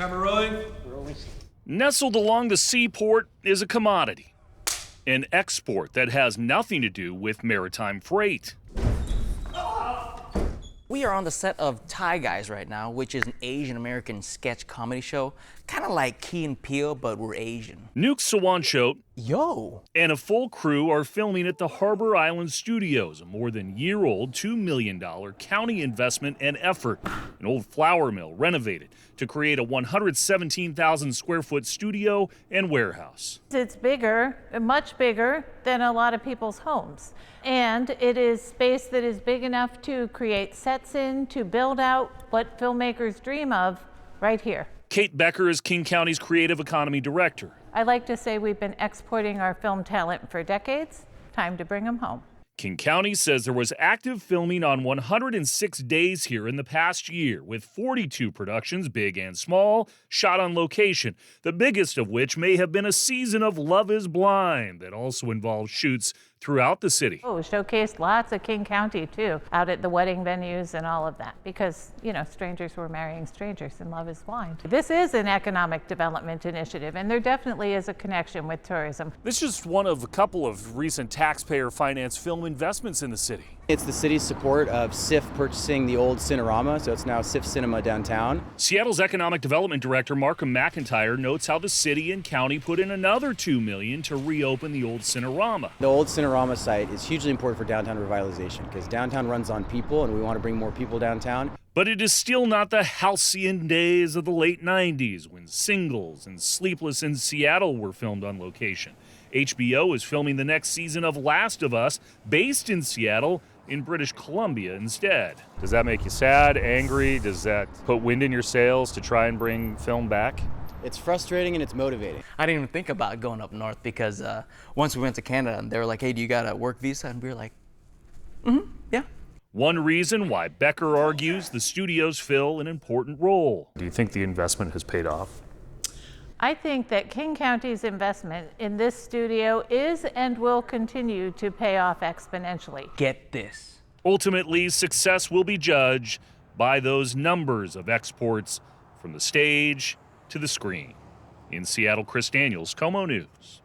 Camera rolling. Nestled along the seaport is a commodity, an export that has nothing to do with maritime freight. We are on the set of Thai Guys right now, which is an Asian American sketch comedy show, kind of like Key and Peele, but we're Asian. Nuke Sawanchot Yo! and a full crew are filming at the Harbor Island Studios, a more than year-old $2 million county investment and effort. An old flour mill renovated to create a 117,000 square foot studio and warehouse. It's bigger, much bigger than a lot of people's homes. And it is space that is big enough to create sets in, to build out what filmmakers dream of right here. Kate Becker is King County's creative economy director. I like to say we've been exporting our film talent for decades. Time to bring them home. King County says there was active filming on 106 days here in the past year, with 42 productions, big and small, shot on location, the biggest of which may have been a season of Love is Blind that also involved shoots throughout the city. Oh, showcased lots of King County too, out at the wedding venues and all of that, because, you know, strangers were marrying strangers and Love is Blind. This is an economic development initiative, and there definitely is a connection with tourism. This is just one of a couple of recent taxpayer-financed film investments in the city. It's the city's support of SIF purchasing the old Cinerama, so it's now SIF Cinema downtown. Seattle's Economic Development Director Markham McIntyre notes how the city and county put in another $2 million to reopen the old Cinerama. The old Cinerama site is hugely important for downtown revitalization because downtown runs on people and we want to bring more people downtown. But it is still not the halcyon days of the late 90s when Singles and Sleepless in Seattle were filmed on location. HBO is filming the next season of Last of Us, based in Seattle, in British Columbia instead. Does that make you sad, angry? Does that put wind in your sails to try and bring film back? It's frustrating and it's motivating. I didn't even think about going up north because once we went to Canada and they were like, hey, do you got a work visa? And we were like, yeah. One reason why Becker argues the studios fill an important role. Do you think the investment has paid off? I think that King County's investment in this studio is and will continue to pay off exponentially. Get this. Ultimately, success will be judged by those numbers of exports from the stage to the screen. In Seattle, Chris Daniels, KOMO News.